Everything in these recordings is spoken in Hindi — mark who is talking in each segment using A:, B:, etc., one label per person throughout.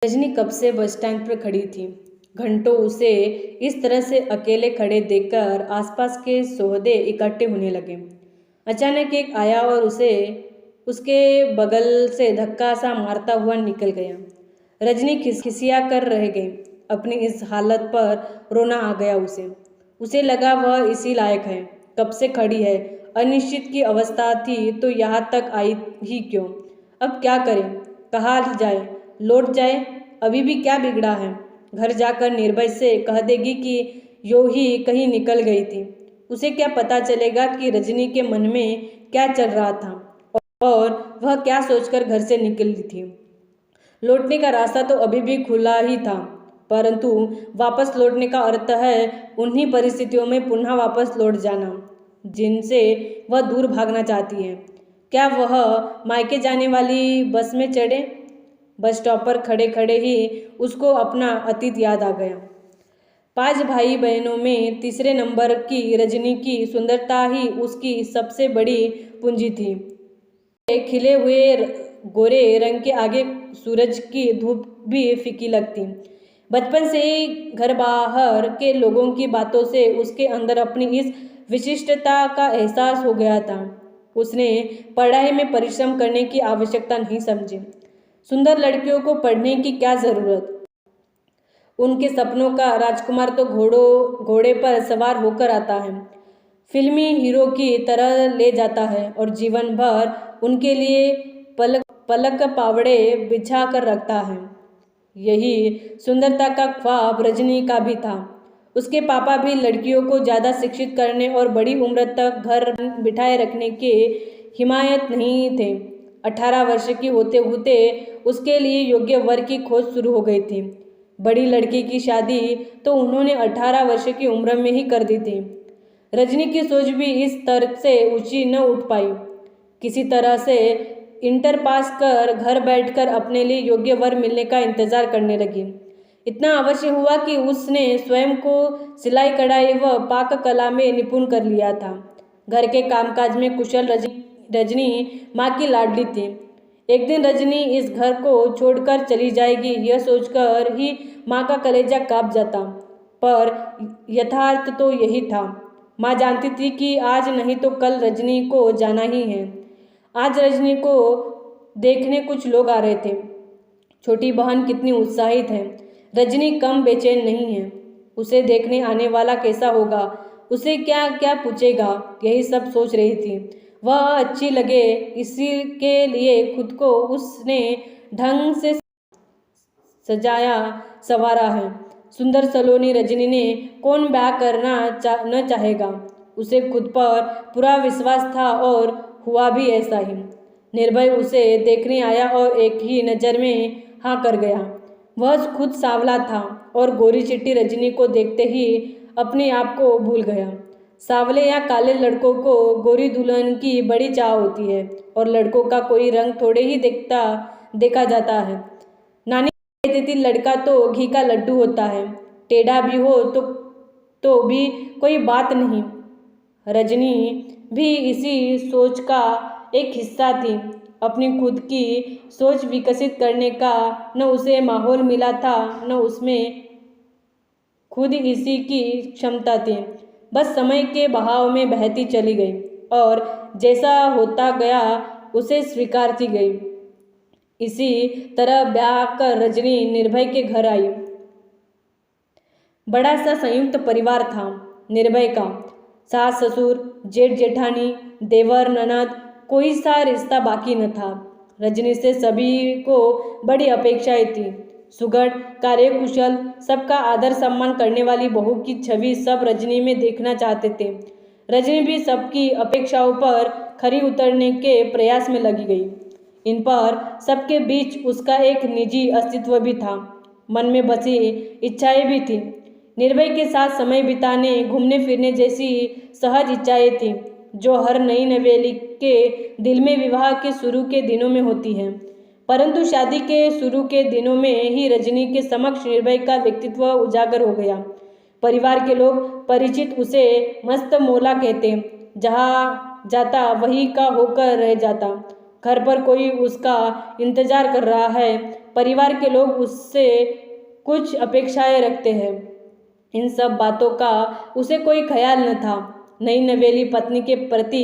A: रजनी कब से बस स्टैंड पर खड़ी थी। घंटों उसे इस तरह से अकेले खड़े देखकर आसपास के सोहदे इकट्ठे होने लगे। अचानक एक आया और उसे उसके बगल से धक्का सा मारता हुआ निकल गया। रजनी खिसिया कर रह गई। अपनी इस हालत पर रोना आ गया उसे लगा वह इसी लायक है। कब से खड़ी है, अनिश्चित की अवस्था थी तो यहाँ तक आई ही क्यों। अब क्या करें, कहाँ जाए, लौट जाए, अभी भी क्या बिगड़ा है। घर जाकर निर्भय से कह देगी कि यो ही कहीं निकल गई थी। उसे क्या पता चलेगा कि रजनी के मन में क्या चल रहा था और वह क्या सोचकर घर से निकली थी। लौटने का रास्ता तो अभी भी खुला ही था, परंतु वापस लौटने का अर्थ है उन्हीं परिस्थितियों में पुनः वापस लौट जाना जिनसे वह दूर भागना चाहती है। क्या वह मायके जाने वाली बस में चढ़े? बस स्टॉप पर खड़े खड़े ही उसको अपना अतीत याद आ गया। 5 भाई बहनों में तीसरे नंबर की रजनी की सुंदरता ही उसकी सबसे बड़ी पूंजी थी। खिले हुए गोरे रंग के आगे सूरज की धूप भी फीकी लगती। बचपन से ही घर बाहर के लोगों की बातों से उसके अंदर अपनी इस विशिष्टता का एहसास हो गया था। उसने पढ़ाई में परिश्रम करने की आवश्यकता नहीं समझी। सुंदर लड़कियों को पढ़ने की क्या जरूरत। उनके सपनों का राजकुमार तो घोड़े पर सवार होकर आता है, फिल्मी हीरो की तरह ले जाता है और जीवन भर उनके लिए पलक पलक पावड़े बिछा कर रखता है। यही सुंदरता का ख्वाब रजनी का भी था। उसके पापा भी लड़कियों को ज़्यादा शिक्षित करने और बड़ी उम्र तक घर बिठाए रखने के हिमायत नहीं थे। 18 वर्ष की होते होते उसके लिए योग्य वर की खोज शुरू हो गई थी। बड़ी लड़की की शादी तो उन्होंने 18 वर्ष की उम्र में ही कर दी थी। रजनी की सोच भी इस तर्क से ऊंची न उठ पाई। किसी तरह से इंटर पास कर घर बैठकर अपने लिए योग्य वर मिलने का इंतजार करने लगी। इतना अवश्य हुआ कि उसने स्वयं को सिलाई कढ़ाई व पाक कला में निपुण कर लिया था। घर के कामकाज में कुशल रजनी माँ की लाडली थी। एक दिन रजनी इस घर को छोड़कर चली जाएगी यह सोचकर ही माँ का कलेजा कांप जाता, पर यथार्थ तो यही था। माँ जानती थी कि आज नहीं तो कल रजनी को जाना ही है। आज रजनी को देखने कुछ लोग आ रहे थे। छोटी बहन कितनी उत्साहित है, रजनी कम बेचैन नहीं है। उसे देखने आने वाला कैसा होगा, उसे क्या क्या पूछेगा, यही सब सोच रही थी। वह अच्छी लगे इसी के लिए खुद को उसने ढंग से सजाया संवारा है। सुंदर सलोनी रजनी ने कौन ब्याह करना न चाहेगा। उसे खुद पर पूरा विश्वास था और हुआ भी ऐसा ही। निर्भय उसे देखने आया और एक ही नज़र में हाँ कर गया। वह खुद सांवला था और गोरी चिट्टी रजनी को देखते ही अपने आप को भूल गया। सांवले या काले लड़कों को गोरी दुल्हन की बड़ी चाह होती है और लड़कों का कोई रंग थोड़े ही देखा जाता है। नानी कहती थी लड़का तो घी का लड्डू होता है, टेढ़ा भी हो तो भी कोई बात नहीं। रजनी भी इसी सोच का एक हिस्सा थी। अपनी खुद की सोच विकसित करने का न उसे माहौल मिला था, न उसमें खुद इसी की क्षमता थी। बस समय के बहाव में बहती चली गई और जैसा होता गया उसे स्वीकारती गई। इसी तरह ब्याह कर रजनी निर्भय के घर आई। बड़ा सा संयुक्त परिवार था निर्भय का। सास ससुर, जेठ जेठानी, देवर ननद, कोई सा रिश्ता बाकी न था। रजनी से सभी को बड़ी अपेक्षाएं थी। सुघड़, कार्यकुशल, सबका आदर सम्मान करने वाली बहू की छवि सब रजनी में देखना चाहते थे। रजनी भी सबकी अपेक्षाओं पर खरी उतरने के प्रयास में लगी गई। इन पर सबके बीच उसका एक निजी अस्तित्व भी था। मन में बसी इच्छाएं भी थी। निर्भय के साथ समय बिताने, घूमने फिरने जैसी सहज इच्छाएं थी जो हर नई नवेली के दिल में विवाह के शुरू के दिनों में होती हैं। परंतु शादी के शुरू के दिनों में ही रजनी के समक्ष निर्भय का व्यक्तित्व उजागर हो गया। परिवार के लोग परिचित उसे मस्त मौला कहते। जहाँ जाता वही का होकर रह जाता। घर पर कोई उसका इंतजार कर रहा है, परिवार के लोग उससे कुछ अपेक्षाएं रखते हैं। इन सब बातों का उसे कोई ख्याल न था। नई नवेली पत्नी के प्रति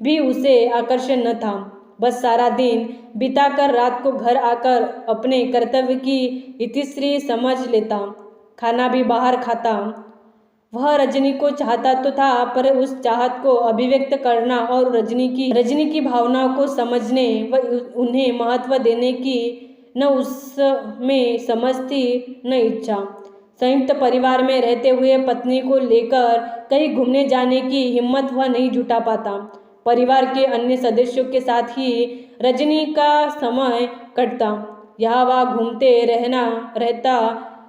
A: भी उसे आकर्षण न था। बस सारा दिन बिताकर रात को घर आकर अपने कर्तव्य की इतिश्री समझ लेता। खाना भी बाहर खाता। वह रजनी को चाहता तो था, पर उस चाहत को अभिव्यक्त करना और रजनी की भावनाओं को समझने व उन्हें महत्व देने की न उसमें समझ थी न इच्छा। संयुक्त परिवार में रहते हुए पत्नी को लेकर कहीं घूमने जाने की हिम्मत वह नहीं जुटा पाता। परिवार के अन्य सदस्यों के साथ ही रजनी का समय कटता। यहाँ वहाँ घूमते रहता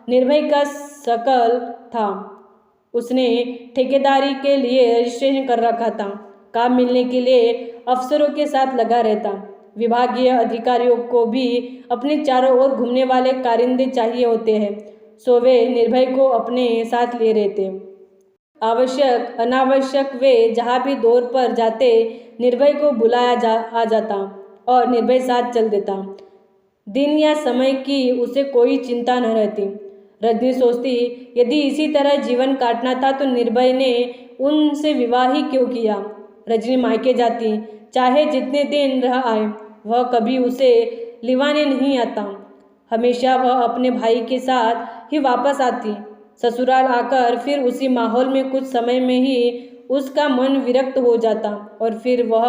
A: निर्भय का शकल था। उसने ठेकेदारी के लिए रजिस्ट्रेशन कर रखा था। काम मिलने के लिए अफसरों के साथ लगा रहता। विभागीय अधिकारियों को भी अपने चारों ओर घूमने वाले कारिंदे चाहिए होते हैं, सो वे निर्भय को अपने साथ ले रहते। आवश्यक अनावश्यक वे जहाँ भी दौर पर जाते, निर्भय को बुलाया आ जाता और निर्भय साथ चल देता। दिन या समय की उसे कोई चिंता न रहती। रजनी सोचती, यदि इसी तरह जीवन काटना था तो निर्भय ने उनसे विवाह ही क्यों किया। रजनी मायके जाती, चाहे जितने दिन रह आए, वह कभी उसे लिवाने नहीं आता। हमेशा वह अपने भाई के साथ ही वापस आती। ससुराल आकर फिर उसी माहौल में कुछ समय में ही उसका मन विरक्त हो जाता और फिर वह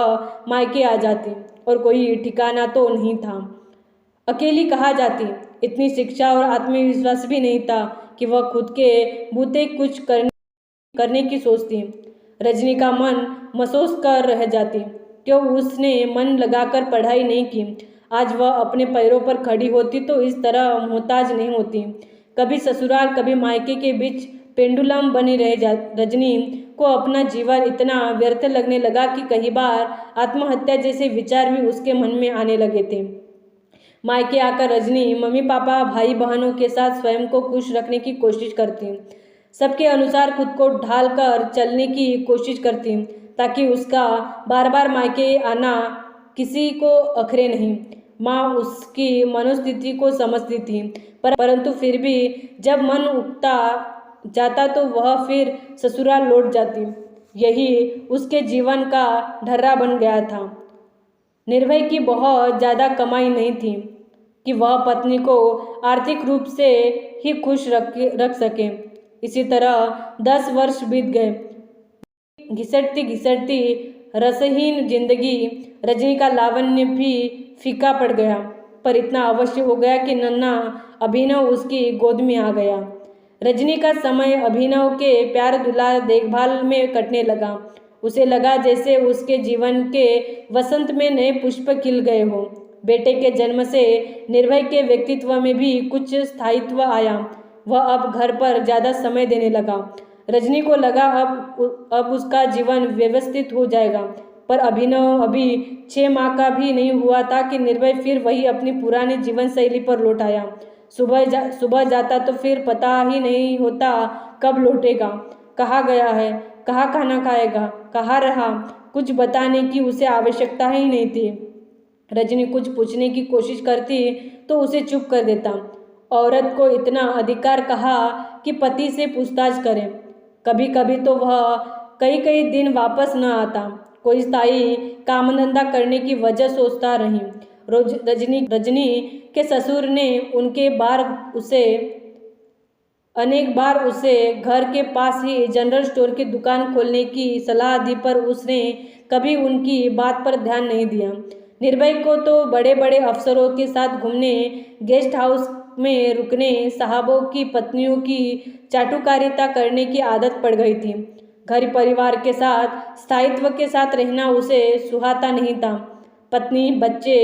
A: मायके आ जाती और कोई ठिकाना तो नहीं था। अकेली कहाँ जाती। इतनी शिक्षा और आत्मविश्वास भी नहीं था कि वह खुद के बूते कुछ करने की सोचती। रजनी का मन महसूस कर रह जाती। क्यों उसने मन लगाकर पढ़ाई नहीं की। आज वह अपने पैरों पर खड़ी होती तो इस तरह मोहताज नहीं होती। कभी ससुराल कभी मायके के बीच पेंडुलम बनी रह रजनी को अपना जीवन इतना व्यर्थ लगने लगा कि कई बार आत्महत्या जैसे विचार भी उसके मन में आने लगे थे। मायके आकर रजनी मम्मी पापा भाई बहनों के साथ स्वयं को खुश रखने की कोशिश करती। सबके अनुसार खुद को ढाल कर चलने की कोशिश करती ताकि उसका बार बार मायके आना किसी को अखरे नहीं। माँ उसकी मनोस्थिति को समझती थी, परंतु फिर भी जब मन उगता जाता तो वह फिर ससुराल लौट जाती। यही उसके जीवन का ढर्रा बन गया था। निर्भय की बहुत ज़्यादा कमाई नहीं थी कि वह पत्नी को आर्थिक रूप से ही खुश रख सके। इसी तरह 10 वर्ष बीत गए। घिसटती घिसटती रसहीन जिंदगी रजनी का लावण्य भी फीका पड़ गया, पर इतना अवश्य हो गया कि नन्हा अभिनव उसकी गोद में आ गया। रजनी का समय अभिनव के प्यार दुलार देखभाल में कटने लगा। उसे लगा जैसे उसके जीवन के वसंत में नए पुष्प खिल गए हो। बेटे के जन्म से निर्भय के व्यक्तित्व में भी कुछ स्थायित्व आया। वह अब घर पर ज़्यादा समय देने लगा। रजनी को लगा अब उसका जीवन व्यवस्थित हो जाएगा, पर अभिनव अभी 6 माह का भी नहीं हुआ था कि निर्भय फिर वही अपनी पुरानी जीवन शैली पर लौट आया। सुबह जाता तो फिर पता ही नहीं होता कब लौटेगा, कहाँ गया है, कहाँ खाना खाएगा, कहाँ रहा। कुछ बताने की उसे आवश्यकता ही नहीं थी। रजनी कुछ पूछने की कोशिश करती तो उसे चुप कर देता। औरत को इतना अधिकार कहा कि पति से पूछताछ करे। कभी कभी तो वह कई दिन वापस न आता। कोई स्थायी काम धंधा करने की वजह सोचता रही। रजनी के ससुर ने अनेक बार उसे घर के पास ही जनरल स्टोर की दुकान खोलने की सलाह दी, पर उसने कभी उनकी बात पर ध्यान नहीं दिया। निर्भय को तो बड़े बड़े अफसरों के साथ घूमने, गेस्ट हाउस में रुकने, साहबों की पत्नियों की चाटुकारिता करने की आदत पड़ गई थी। घर परिवार के साथ स्थायित्व के साथ रहना उसे सुहाता नहीं था। पत्नी बच्चे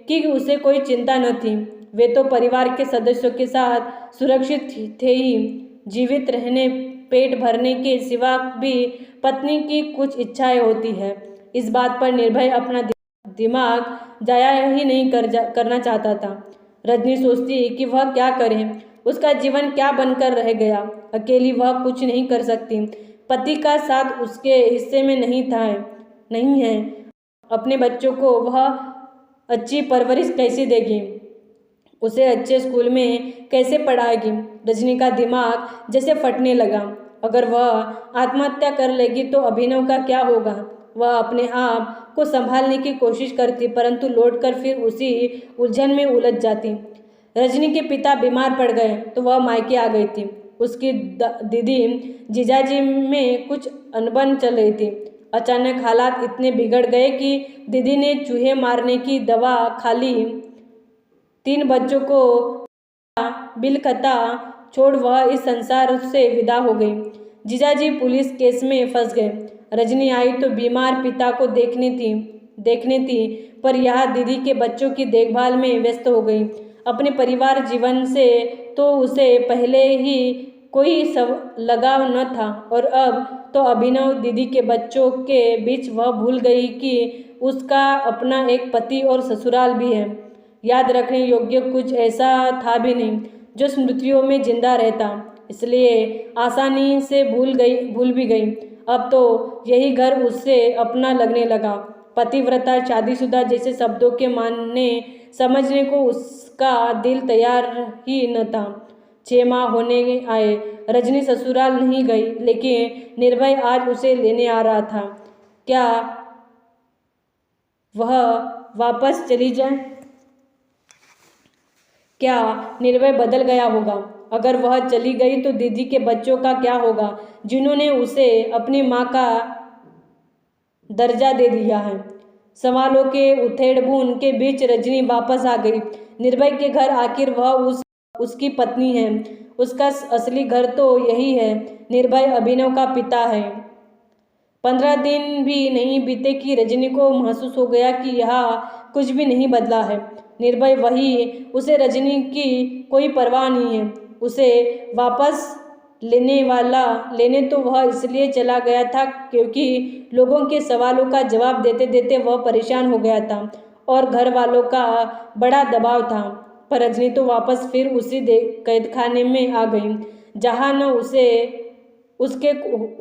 A: की उसे कोई चिंता न थी। वे तो परिवार के सदस्यों के साथ सुरक्षित थे ही। जीवित रहने, पेट भरने के सिवा भी पत्नी की कुछ इच्छाएं होती है, इस बात पर निर्भय अपना दिमाग जाया ही नहीं करना चाहता था। रजनी सोचती कि वह क्या करे, उसका जीवन क्या बनकर रह गया। अकेली वह कुछ नहीं कर सकती। पति का साथ उसके हिस्से में नहीं है। अपने बच्चों को वह अच्छी परवरिश कैसे देगी। उसे अच्छे स्कूल में कैसे पढ़ाएगी। रजनी का दिमाग जैसे फटने लगा। अगर वह आत्महत्या कर लेगी तो अभिनव का क्या होगा। वह अपने आप को संभालने की कोशिश करती, परंतु लौटकर फिर उसी उलझन में उलझ जाती। रजनी के पिता बीमार पड़ गए तो वह मायके आ गई थी। उसकी दीदी जीजाजी में कुछ अनबन चल रही थी। अचानक हालात इतने बिगड़ गए कि दीदी ने चूहे मारने की दवा खा ली। 3 बच्चों को बिलखता छोड़ वह इस संसार से विदा हो गई। जीजाजी पुलिस केस में फंस गए। रजनी आई तो बीमार पिता को देखने थी, पर यह दीदी के बच्चों की देखभाल में व्यस्त हो गई। अपने परिवार जीवन से तो उसे पहले ही कोई सब लगाव न था, और अब तो अभिनव दीदी के बच्चों के बीच वह भूल गई कि उसका अपना एक पति और ससुराल भी है। याद रखने योग्य कुछ ऐसा था भी नहीं जो स्मृतियों में जिंदा रहता, इसलिए आसानी से भूल भी गई। अब तो यही घर उससे अपना लगने लगा। पतिव्रता, शादीशुदा जैसे शब्दों के मानने समझने को उसका दिल तैयार ही न था। 6 माह होने आए। रजनी ससुराल नहीं गई, लेकिन निर्भय आज उसे लेने आ रहा था। क्या वह वापस चली जाए? क्या निर्भय बदल गया होगा? अगर वह चली गई तो दीदी के बच्चों का क्या होगा, जिन्होंने उसे अपनी माँ का दर्जा दे दिया है। सवालों के उथेड़-बुन के बीच रजनी वापस आ गई। निर्भय के घर। आखिर वह उसकी पत्नी है। उसका असली घर तो यही है। निर्भय अभिनव का पिता है। 15 दिन भी नहीं बीते कि रजनी को महसूस हो गया कि यहाँ कुछ भी नहीं बदला है। निर्भय वही, उसे रजनी की कोई परवाह नहीं है। उसे वापस लेने तो वह इसलिए चला गया था क्योंकि लोगों के सवालों का जवाब देते देते वह परेशान हो गया था और घर वालों का बड़ा दबाव था। पर रजनी तो वापस फिर उसी कैदखाने में आ गई, जहाँ न उसे उसके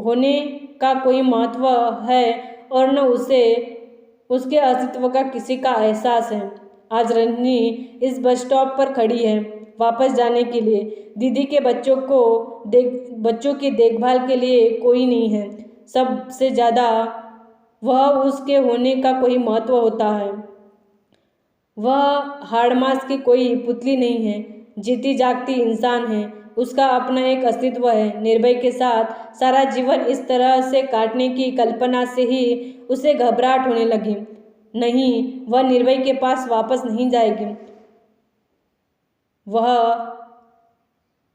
A: होने का कोई महत्व है और न उसे उसके अस्तित्व का किसी का एहसास है। आज रजनी इस बस स्टॉप पर खड़ी है, वापस जाने के लिए। दीदी के बच्चों की देखभाल के लिए कोई नहीं है। सबसे ज़्यादा वह उसके होने का कोई महत्व होता है। वह हाड़मास की कोई पुतली नहीं है, जीती जागती इंसान है। उसका अपना एक अस्तित्व है। निर्भय के साथ सारा जीवन इस तरह से काटने की कल्पना से ही उसे घबराहट होने लगी। नहीं, वह निर्भय के पास वापस नहीं जाएगी। वह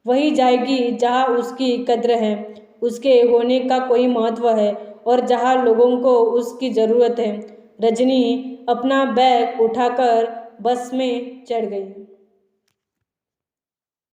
A: वही जाएगी जहाँ उसकी कद्र है, उसके होने का कोई महत्व है और जहाँ लोगों को उसकी ज़रूरत है। रजनी अपना बैग उठाकर बस में चढ़ गई।